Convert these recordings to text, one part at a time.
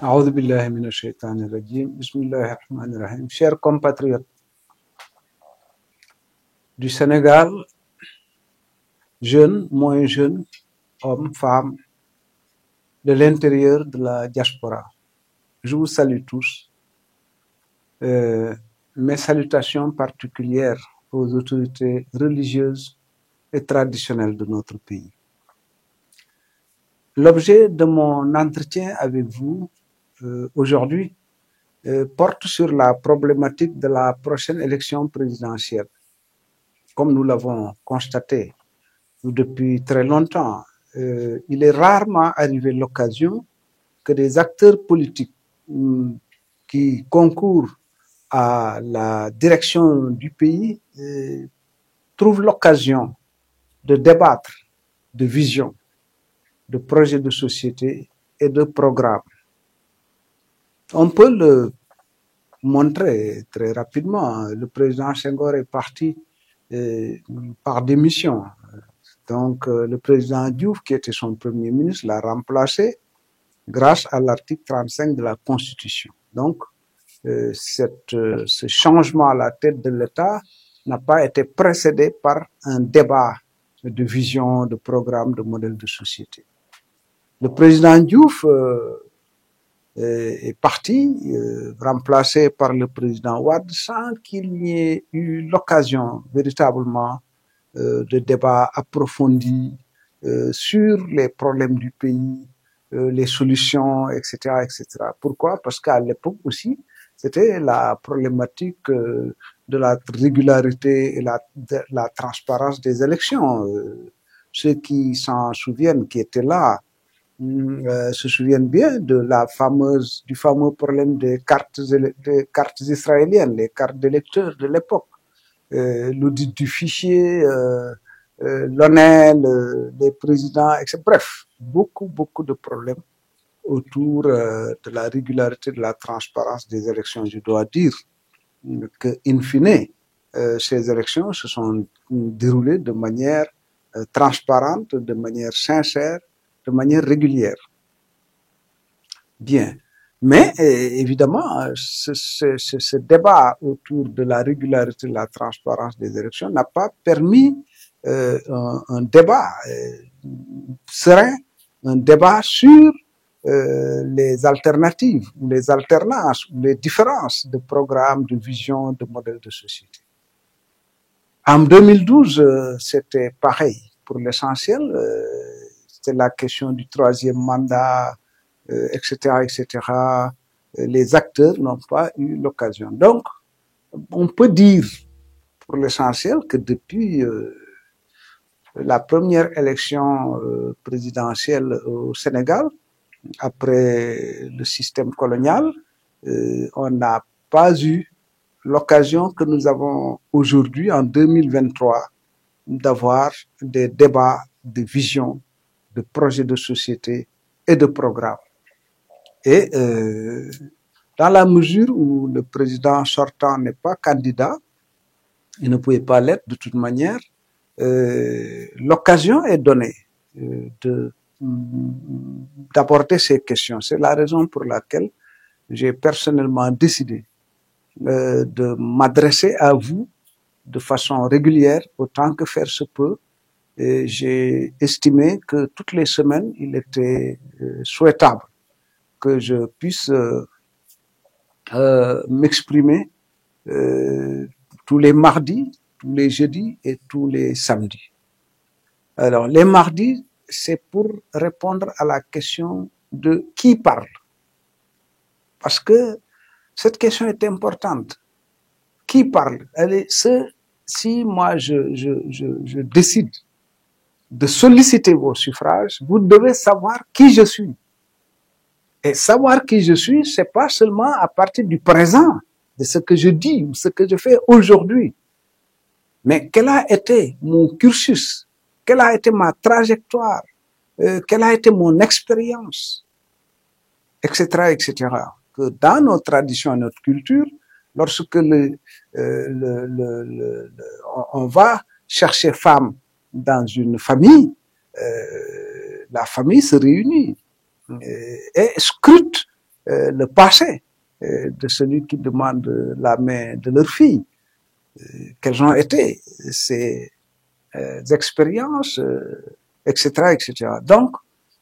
Aoudou billahi minash shaitanir rajim. Bismillahir rahmanir rahim. Chers compatriotes du Sénégal, jeunes, moins jeunes, hommes, femmes, de l'intérieur de la diaspora, je vous salue tous. Mes salutations particulières aux autorités religieuses et traditionnelles de notre pays. L'objet de mon entretien avec vous aujourd'hui porte sur la problématique de la prochaine élection présidentielle. Comme nous l'avons constaté depuis très longtemps, il est rarement arrivé l'occasion que des acteurs politiques qui concourent à la direction du pays trouvent l'occasion de débattre de vision, de projets de société et de programmes. On peut le montrer très rapidement. Le président Senghor est parti par démission. Donc, le président Diouf, qui était son premier ministre, l'a remplacé grâce à l'article 35 de la Constitution. Donc, ce changement à la tête de l'État n'a pas été précédé par un débat de vision, de programme, de modèle de société. Le président Diouf est parti, remplacé par le président Wade, sans qu'il n'y ait eu l'occasion véritablement de débats approfondis sur les problèmes du pays, les solutions, etc., etc. Pourquoi? Parce qu'à l'époque aussi, c'était la problématique de la régularité et la transparence des élections. Ceux qui s'en souviennent, qui étaient là, se souviennent bien de du fameux problème des cartes israéliennes, les cartes d'électeurs de l'époque, l'audit du fichier, l'ONEL, les présidents, etc. Bref, beaucoup de problèmes autour de la régularité, de la transparence des élections. Je dois dire que, in fine, ces élections se sont déroulées de manière transparente, de manière sincère, de manière régulière. Bien. Mais évidemment, ce débat autour de la régularité, de la transparence des élections n'a pas permis un débat serein, un débat sur les alternatives, ou les alternances, ou les différences de programmes, de vision, de modèles de société. En 2012, c'était pareil. Pour l'essentiel, c'était la question du troisième mandat, etc., etc. Les acteurs n'ont pas eu l'occasion. Donc, on peut dire, pour l'essentiel, que depuis la première élection présidentielle au Sénégal, après le système colonial, on n'a pas eu l'occasion que nous avons aujourd'hui, en 2023, d'avoir des débats de vision, de projets de société et de programmes. Et dans la mesure où le président sortant n'est pas candidat, il ne pouvait pas l'être de toute manière, l'occasion est donnée d'aborder ces questions. C'est la raison pour laquelle j'ai personnellement décidé de m'adresser à vous de façon régulière, autant que faire se peut. Et j'ai estimé que toutes les semaines, il était souhaitable que je puisse m'exprimer tous les mardis, tous les jeudis et tous les samedis. Alors, les mardis, c'est pour répondre à la question de qui parle. Parce que cette question est importante. Qui parle? Si moi je décide de solliciter vos suffrages, vous devez savoir qui je suis. Et savoir qui je suis, c'est pas seulement à partir du présent, de ce que je dis ou ce que je fais aujourd'hui. Mais quel a été mon cursus? Quelle a été ma trajectoire? Quelle a été mon expérience? Etc., etc. Que dans nos traditions et notre culture, lorsque on va chercher femme dans une famille, la famille se réunit. et scrutent le passé de celui qui demande la main de leur fille. Quelles ont été ces expériences, etc., etc. Donc,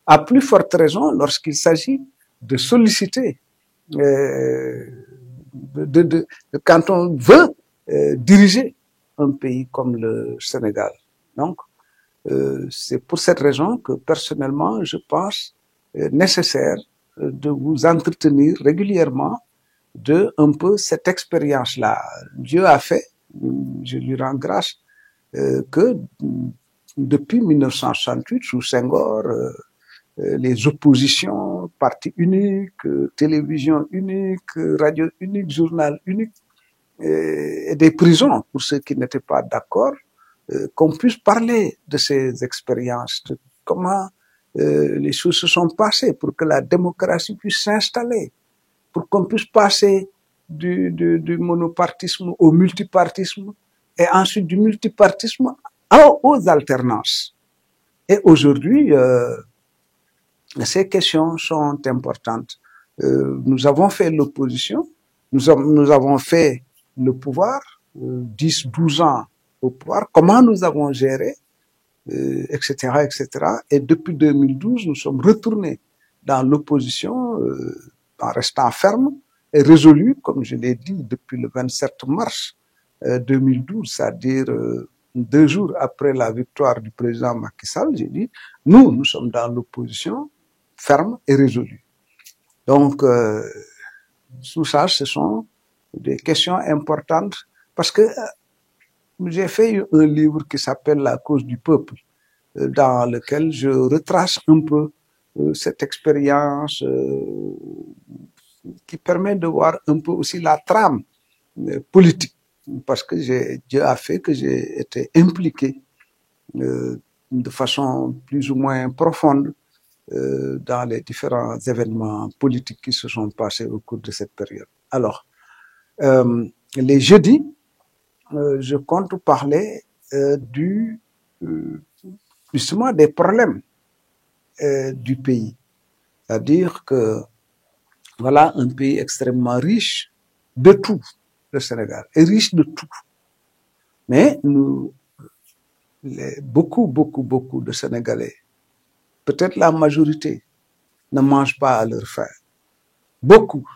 à plus forte raison, lorsqu'il s'agit de solliciter, quand on veut diriger un pays comme le Sénégal. Donc, c'est pour cette raison que personnellement, je pense nécessaire de vous entretenir régulièrement de un peu cette expérience-là. Dieu a fait, je lui rends grâce, que depuis 1968, sous Senghor, les oppositions, parti unique, télévision unique, radio unique, journal unique, et des prisons pour ceux qui n'étaient pas d'accord, qu'on puisse parler de ces expériences, de comment les choses se sont passées pour que la démocratie puisse s'installer, pour qu'on puisse passer du monopartisme au multipartisme et ensuite du multipartisme aux alternances. Et aujourd'hui, ces questions sont importantes. Nous avons fait l'opposition, nous avons fait le pouvoir, 10, 12 ans au pouvoir, comment nous avons géré, etc., etc. Et depuis 2012, nous sommes retournés dans l'opposition en restant fermes et résolus, comme je l'ai dit, depuis le 27 mars 2012, c'est-à-dire 2 jours après la victoire du président Macky Sall, j'ai dit, nous sommes dans l'opposition ferme et résolue. Donc, tout ça, ce sont des questions importantes parce que j'ai fait un livre qui s'appelle La cause du peuple, dans lequel je retrace un peu cette expérience qui permet de voir un peu aussi la trame politique, parce que Dieu a fait que j'ai été impliqué de façon plus ou moins profonde dans les différents événements politiques qui se sont passés au cours de cette période. Alors, les jeudis, je compte parler justement des problèmes du pays. C'est-à-dire que voilà un pays extrêmement riche de tout, le Sénégal est riche de tout. Mais beaucoup de Sénégalais, peut-être la majorité, ne mangent pas à leur faim. Beaucoup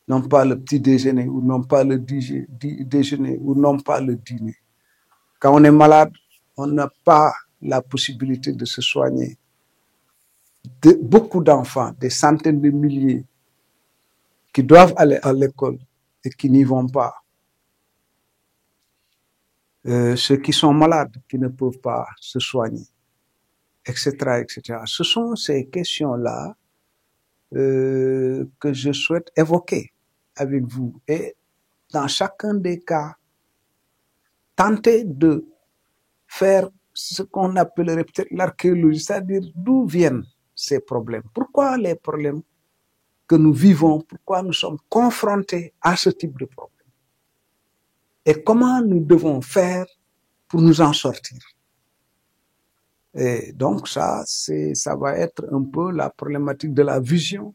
n'ont pas le petit déjeuner ou n'ont pas le déjeuner ou n'ont pas le dîner. Quand on est malade, on n'a pas la possibilité de se soigner. Beaucoup d'enfants, des centaines de milliers, qui doivent aller à l'école et qui n'y vont pas. Ceux qui sont malades, qui ne peuvent pas se soigner, etc., etc. Ce sont ces questions-là que je souhaite évoquer avec vous. Et dans chacun des cas, tenter de faire ce qu'on appellerait peut-être l'archéologie, c'est-à-dire d'où viennent ces problèmes. Pourquoi les problèmes que nous vivons, pourquoi nous sommes confrontés à ce type de problème? Et comment nous devons faire pour nous en sortir? Et donc ça va être un peu la problématique de la vision,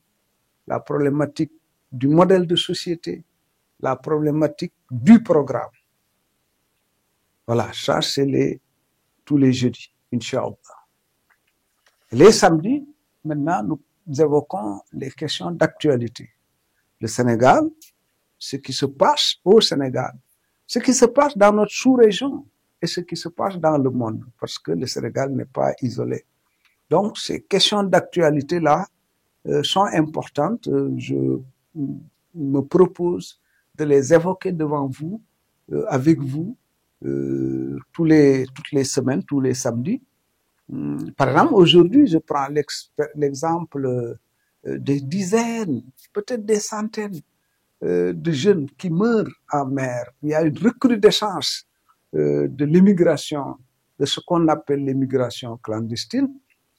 la problématique du modèle de société, la problématique du programme. Voilà, ça c'est tous les jeudis, Inch'Allah. Les samedis, maintenant, nous évoquons les questions d'actualité. Le Sénégal, ce qui se passe au Sénégal, ce qui se passe dans notre sous-région et ce qui se passe dans le monde, parce que le Sénégal n'est pas isolé. Donc, ces questions d'actualité-là sont importantes. Je me propose de les évoquer devant vous, avec vous, toutes les semaines, tous les samedis. Par exemple, aujourd'hui, je prends l'exemple des dizaines, peut-être des centaines de jeunes qui meurent en mer. Il y a une recrudescence de l'immigration, de ce qu'on appelle l'immigration clandestine.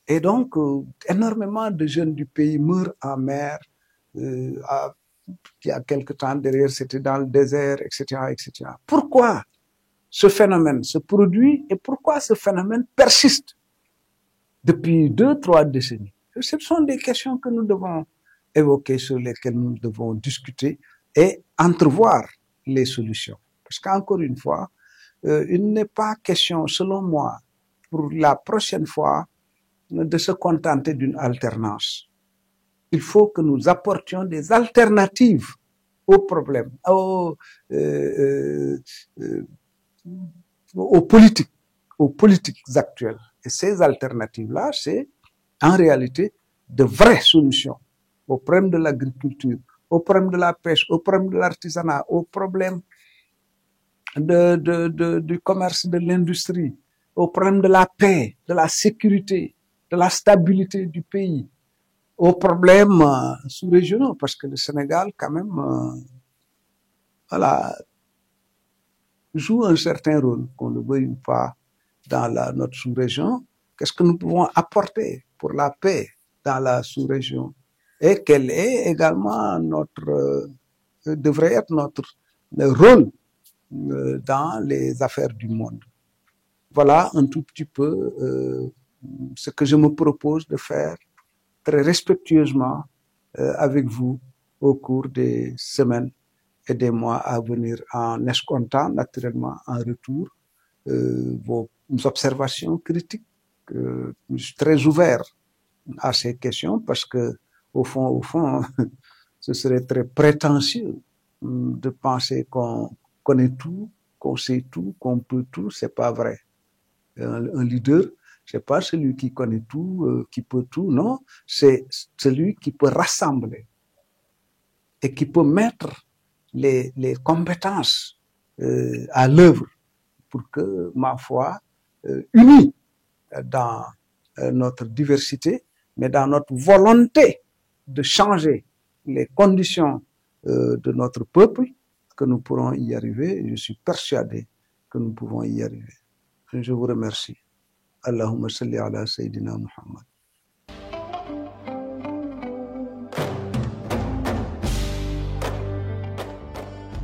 Et donc, énormément de jeunes du pays meurent en mer. Il y a quelque temps derrière, c'était dans le désert, etc., etc. Pourquoi ce phénomène se produit et pourquoi ce phénomène persiste depuis 2, 3 décennies? Ce sont des questions que nous devons évoquer, sur lesquelles nous devons discuter et entrevoir les solutions. Parce qu'encore une fois, il n'est pas question, selon moi, pour la prochaine fois, de se contenter d'une alternance. Il faut que nous apportions des alternatives aux problèmes, aux politiques actuelles. Et ces alternatives-là, c'est en réalité de vraies solutions aux problèmes de l'agriculture, aux problèmes de la pêche, aux problèmes de l'artisanat, aux problèmes du commerce, de l'industrie, aux problèmes de la paix, de la sécurité, de la stabilité du pays, aux problèmes sous-régionaux, parce que le Sénégal, quand même, voilà, joue un certain rôle, qu'on ne le veuille pas, dans notre sous-région. Qu'est-ce que nous pouvons apporter pour la paix dans la sous-région? Et quel est également devrait être notre rôle dans les affaires du monde. Voilà un tout petit peu ce que je me propose de faire très respectueusement avec vous au cours des semaines et des mois à venir, en escomptant naturellement en retour vos observations critiques. Je suis très ouvert à ces questions parce que, au fond, ce serait très prétentieux de penser qu'on connaît tout, qu'on sait tout, qu'on peut tout. C'est pas vrai. Un leader, c'est pas celui qui connaît tout, qui peut tout, non. C'est celui qui peut rassembler et qui peut mettre les compétences à l'œuvre pour que, ma foi, unis dans notre diversité, mais dans notre volonté de changer les conditions de notre peuple, que nous pourrons y arriver. Je suis persuadé que nous pouvons y arriver. Je vous remercie. Allahumma salli ala Sayyidina Muhammad.